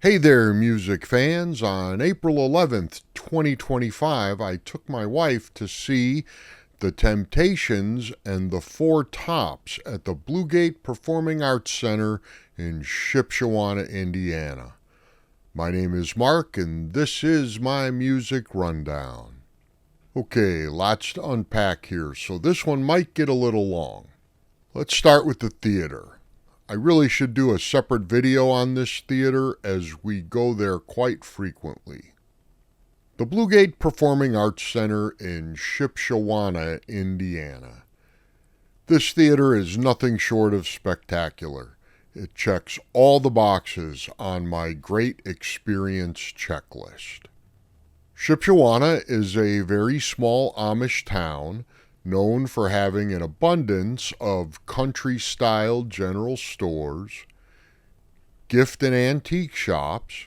Hey there, music fans. On April 11th, 2025, I took my wife to see The Temptations and the Four Tops at the Bluegate Performing Arts Center in Shipshewana, Indiana. My name is Mark, and this is my music rundown. Okay, lots to unpack here, so this one might get a little long. Let's start with the theater. I really should do a separate video on this theater as we go there quite frequently. The Bluegate Performing Arts Center in Shipshewana, Indiana. This theater is nothing short of spectacular. It checks all the boxes on my great experience checklist. Shipshewana is a very small Amish town known for having an abundance of country-style general stores, gift and antique shops,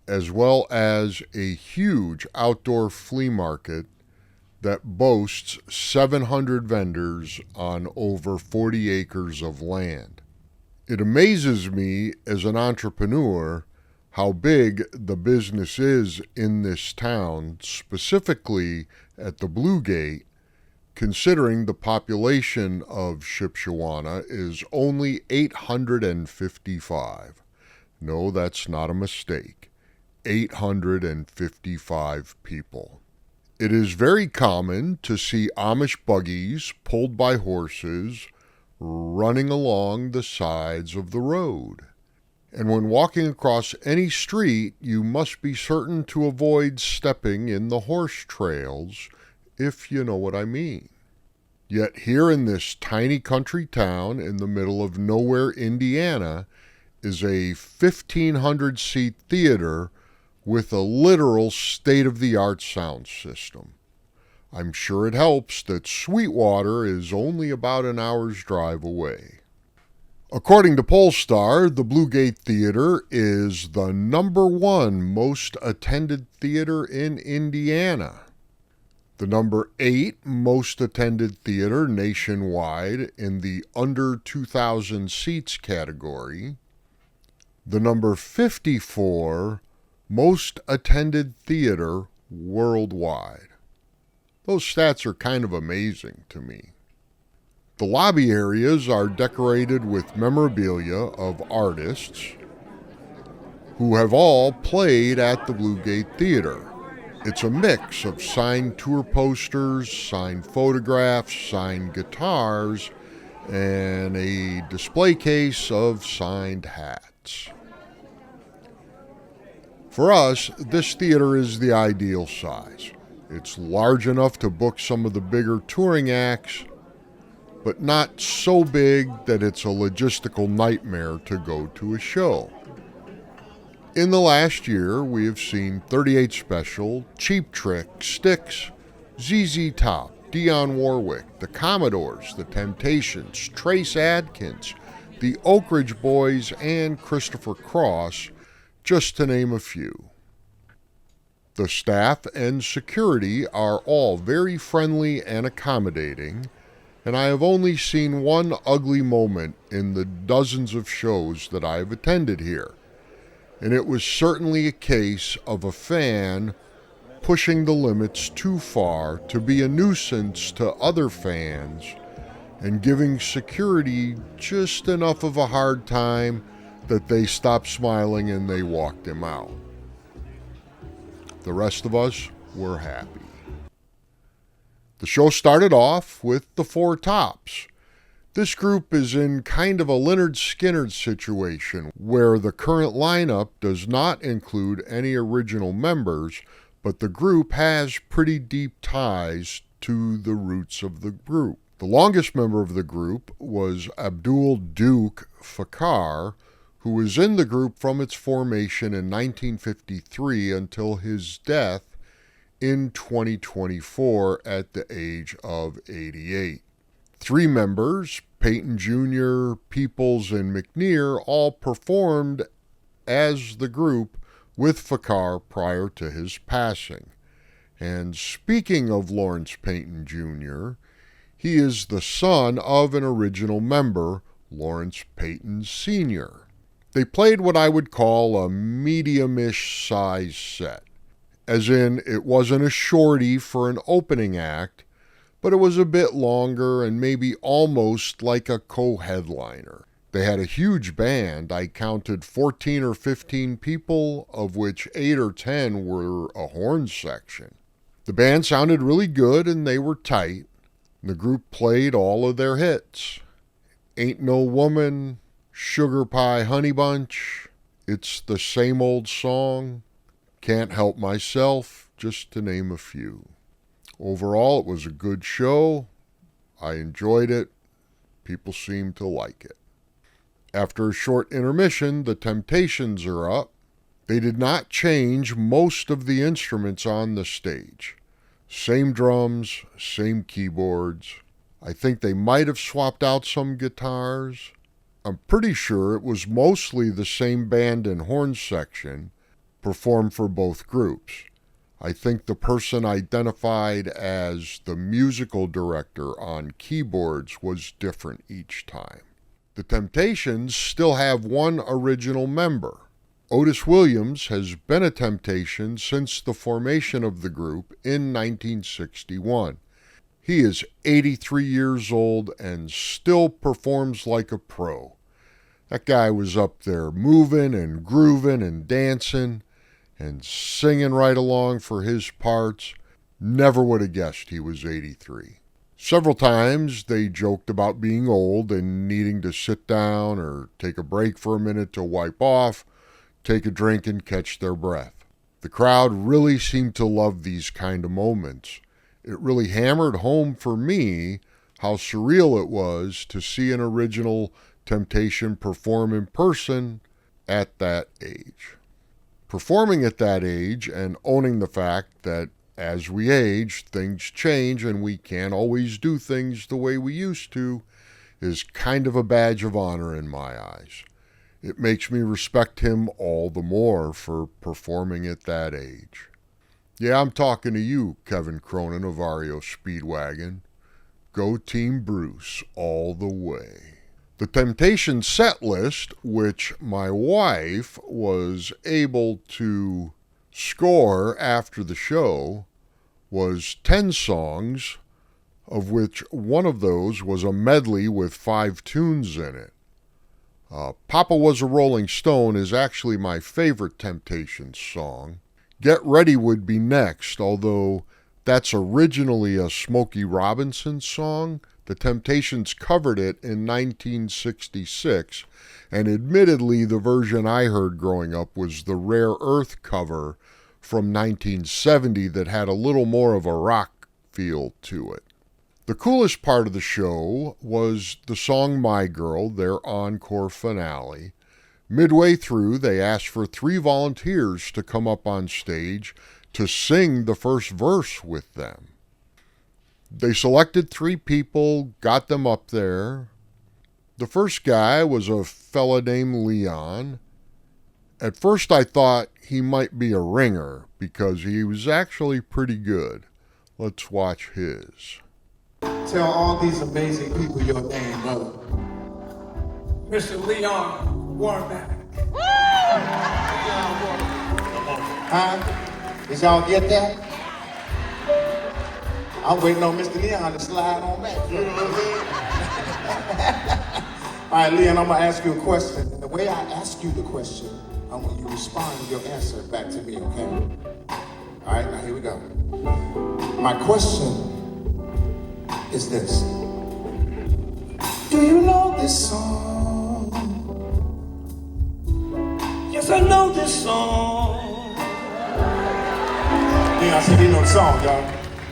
as well as a huge outdoor flea market that boasts 700 vendors on over 40 acres of land. It amazes me as an entrepreneur how big the business is in this town, specifically at the Bluegate, considering the population of Shipshewana is only 855. No, that's not a mistake. 855 people. It is very common to see Amish buggies pulled by horses running along the sides of the road. And when walking across any street, you must be certain to avoid stepping in the horse trails, if you know what I mean. Yet here in this tiny country town in the middle of nowhere, Indiana, is a 1,500-seat theater with a literal state-of-the-art sound system. I'm sure it helps that Sweetwater is only about an hour's drive away. According to Polestar, the Bluegate Theater is the #1 most attended theater in Indiana, the #8 most attended theater nationwide in the under 2,000 seats category, the #54 most attended theater worldwide. Those stats are kind of amazing to me. The lobby areas are decorated with memorabilia of artists who have all played at the Bluegate Theater. It's a mix of signed tour posters, signed photographs, signed guitars, and a display case of signed hats. For us, this theater is the ideal size. It's large enough to book some of the bigger touring acts, but not so big that it's a logistical nightmare to go to a show. In the last year, we have seen 38 Special, Cheap Trick, Styx, ZZ Top, Dionne Warwick, the Commodores, the Temptations, Trace Adkins, the Oak Ridge Boys, and Christopher Cross, just to name a few. The staff and security are all very friendly and accommodating, and I have only seen one ugly moment in the dozens of shows that I have attended here. And it was certainly a case of a fan pushing the limits too far to be a nuisance to other fans and giving security just enough of a hard time that they stopped smiling and they walked him out. The rest of us were happy. The show started off with the Four Tops. This group is in kind of a Lynyrd Skynyrd situation where the current lineup does not include any original members, but the group has pretty deep ties to the roots of the group. The longest member of the group was Abdul Duke Fakar, who was in the group from its formation in 1953 until his death in 2024 at the age of 88. 3 members, Peyton Jr., Peoples, and McNear, all performed as the group with Fakar prior to his passing. And speaking of Lawrence Peyton Jr., he is the son of an original member, Lawrence Peyton Sr. They played what I would call a medium-ish size set, as in it wasn't a shorty for an opening act, but it was a bit longer and maybe almost like a co-headliner. They had a huge band. I counted 14 or 15 people, of which 8 or 10 were a horn section. The band sounded really good and they were tight. The group played all of their hits. Ain't No Woman, Sugar Pie Honey Bunch, It's the Same Old Song, Can't Help Myself, just to name a few. Overall, it was a good show. I enjoyed it. People seemed to like it. After a short intermission, the Temptations are up. They did not change most of the instruments on the stage. Same drums, same keyboards. I think they might have swapped out some guitars. I'm pretty sure it was mostly the same band and horn section performed for both groups. I think the person identified as the musical director on keyboards was different each time. The Temptations still have one original member. Otis Williams has been a Temptation since the formation of the group in 1961. He is 83 years old and still performs like a pro. That guy was up there moving and grooving and dancing and singing right along for his parts. Never would have guessed he was 83. Several times they joked about being old and needing to sit down or take a break for a minute to wipe off, take a drink and catch their breath. The crowd really seemed to love these kind of moments. It really hammered home for me how surreal it was to see an original Temptation perform in person at that age. Performing at that age and owning the fact that as we age, things change and we can't always do things the way we used to is kind of a badge of honor in my eyes. It makes me respect him all the more for performing at that age. Yeah, I'm talking to you, Kevin Cronin of REO Speedwagon. Go Team Bruce all the way. The Temptation set list, which my wife was able to score after the show, was 10 songs, of which one of those was a medley with 5 tunes in it. Papa Was a Rolling Stone is actually my favorite Temptations song. Get Ready would be next, although that's originally a Smokey Robinson song. The Temptations covered it in 1966, and admittedly the version I heard growing up was the Rare Earth cover from 1970 that had a little more of a rock feel to it. The coolest part of the show was the song My Girl, their encore finale. Midway through, they asked for 3 volunteers to come up on stage to sing the first verse with them. They selected 3 people, got them up there. The first guy was a fella named Leon. At first I thought he might be a ringer because he was actually pretty good. Let's watch his. Tell all these amazing people your name, brother. Mr. Leon Warmack. Huh? Did y'all get that? I'm waiting on Mr. Leon to slide on back. All right, Leon, I'm gonna ask you a question. And the way I ask you the question, I want you to respond with your answer back to me, okay? All right, now here we go. My question is this. Do you know this song? Yes, I know this song. Yeah, I said you know the song, y'all.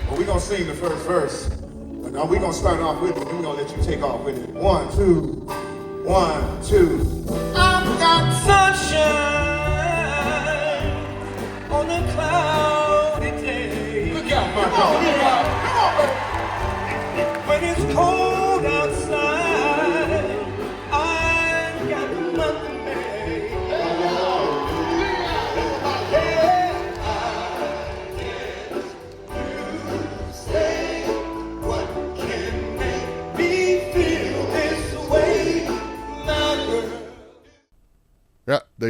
But we're gonna sing the first verse. But we're gonna start off with it, then we're gonna let you take off with it. 1, 2, 1, 2. I've got sunshine on a cloudy day. Look out, my dog. Come on. When it's cold outside, I've got nothing made.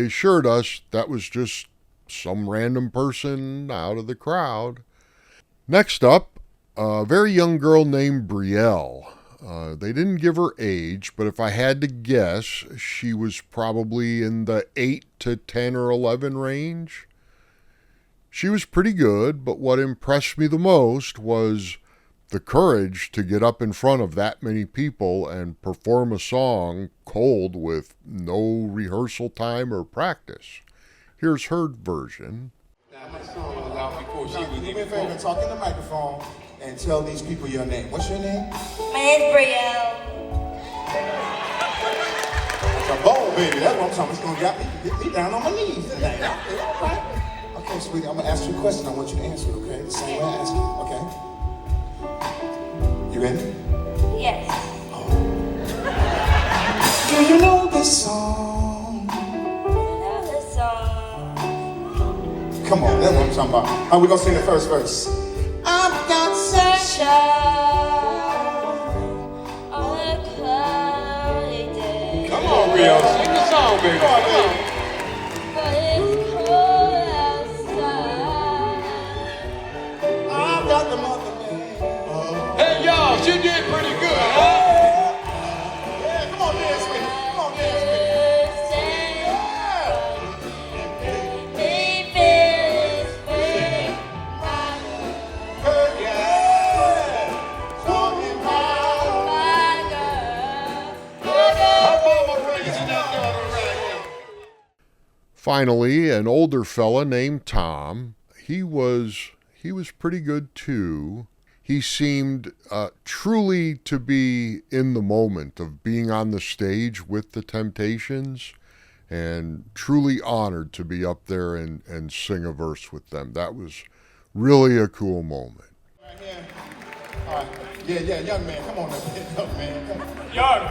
they assured us that was just some random person out of the crowd. Next up, a very young girl named Brielle. They didn't give her age, but if I had to guess, she was probably in the 8 to 10 or 11 range. She was pretty good, but what impressed me the most was the courage to get up in front of that many people and perform a song cold with no rehearsal time or practice. Here's her version. Now, my song was out before she was. Do me a favor, talk in the microphone and tell these people your name. What's your name? My name's Brielle. That's a bold baby. That's what I'm talking about. It's gonna get me down on my knees tonight. All right. Okay, sweetie, I'm gonna ask you a question. I want you to answer it, okay? The same way I ask you, okay? You ready? Yes. Do you know this song? I know this song. Come on, that's what I'm talking about. How we gonna sing the first verse? I've got Sunshine on a cloudy day. Come on, Rio, sing the song, baby. Come on. But it's cold outside. I've got the mother Hey, y'all, she did pretty good, huh? Yeah, come on, dance with me. Come on, dance with me. Deep in this way, Yeah. Talking about. my girl. Her mama raising that daughter right here. Finally, an older fella named Tom. He was pretty good too. He seemed truly to be in the moment of being on the stage with the Temptations, and truly honored to be up there and sing a verse with them. That was really a cool moment. Right here. All right. Yeah, young man. Come on, young man. Come on. Young.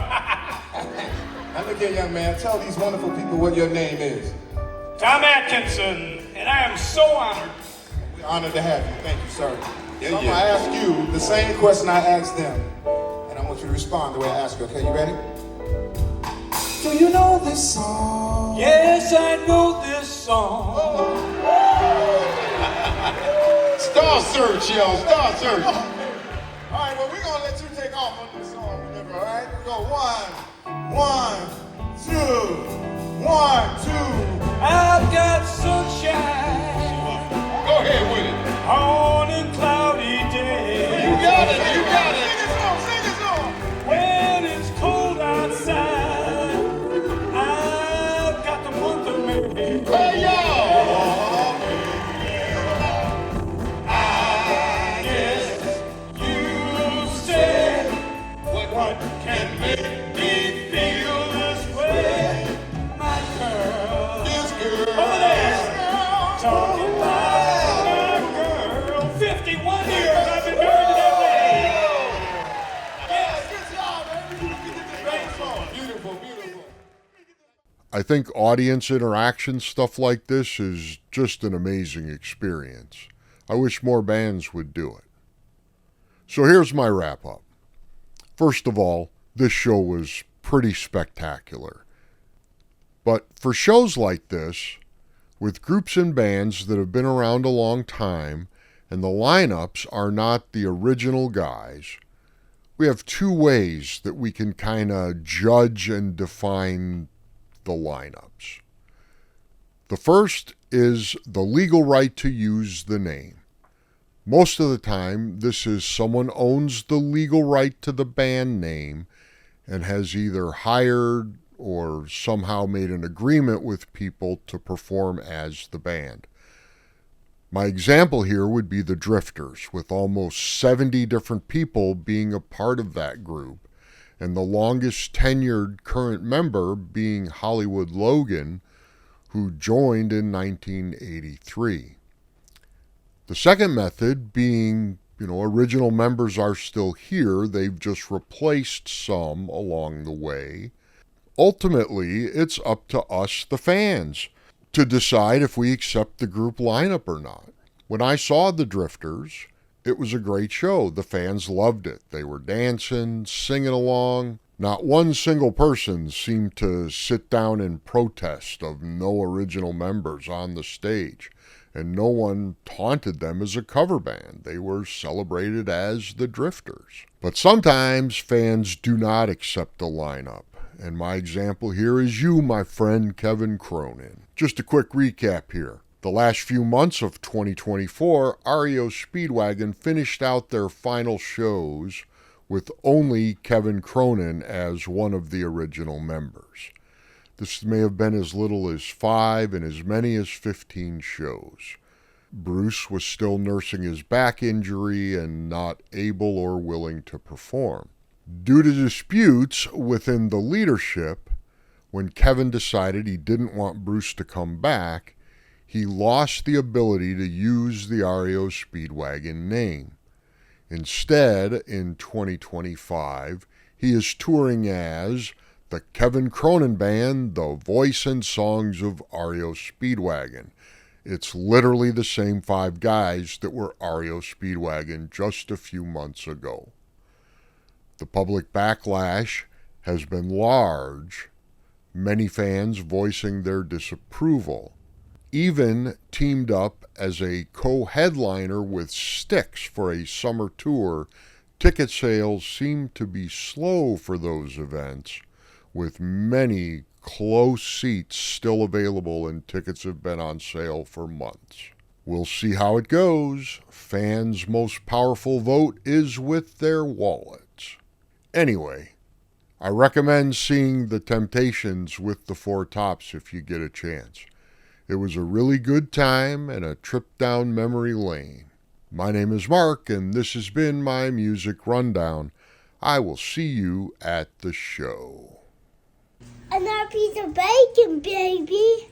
Now look here, young man. Tell these wonderful people what your name is. Tom Atkinson, and I am so honored. We're honored to have you. Thank you, sir. Yeah, So I'm yeah. gonna ask you the same question I asked them, and I want you to respond the way I asked you. Okay, you ready? Do you know this song? Yes, I know this song. Star Search, y'all. Star Search. All right, well, we're gonna let you take off on this song. Remember, all right? We go 1, 2, 1, 2. I've got sunshine Go ahead with it. on a cloudy day. You got it. Sing it song. Sing it song. When it's cold outside, I've got the month of May. Hey, y'all. I guess you said what can make me feel this way, my girl. This girl. Over there, talking about my girl. 51 years I've been married to that lady. Yeah, good job, baby. You did this great song. Beautiful, beautiful. I think audience interaction stuff like this is just an amazing experience. I wish more bands would do it. So here's my wrap up. First of all, this show was pretty spectacular. But for shows like this, with groups and bands that have been around a long time, and the lineups are not the original guys, we have two ways that we can kind of judge and define the lineups. The first is the legal right to use the name. Most of the time, this is someone owns the legal right to the band name and has either hired or somehow made an agreement with people to perform as the band. My example here would be the Drifters, with almost 70 different people being a part of that group, and the longest tenured current member being Hollywood Logan, who joined in 1983. The second method being, original members are still here, they've just replaced some along the way. Ultimately, it's up to us, the fans, to decide if we accept the group lineup or not. When I saw the Drifters, it was a great show. The fans loved it. They were dancing, singing along. Not one single person seemed to sit down in protest of no original members on the stage, and no one taunted them as a cover band. They were celebrated as the Drifters. But sometimes fans do not accept the lineup, and my example here is you, my friend Kevin Cronin. Just a quick recap here. The last few months of 2024, REO Speedwagon finished out their final shows with only Kevin Cronin as one of the original members. This may have been as little as 5 and as many as 15 shows. Bruce was still nursing his back injury and not able or willing to perform. Due to disputes within the leadership, when Kevin decided he didn't want Bruce to come back, he lost the ability to use the REO Speedwagon name. Instead, in 2025, he is touring as the Kevin Cronin Band, the voice and songs of REO Speedwagon. It's literally the same 5 guys that were REO Speedwagon just a few months ago. The public backlash has been large, many fans voicing their disapproval. Even teamed up as a co-headliner with Styx for a summer tour, ticket sales seem to be slow for those events, with many close seats still available and tickets have been on sale for months. We'll see how it goes. Fans' most powerful vote is with their wallets. Anyway, I recommend seeing The Temptations with the Four Tops if you get a chance. It was a really good time and a trip down memory lane. My name is Mark, and this has been my music rundown. I will see you at the show. Another piece of bacon, baby.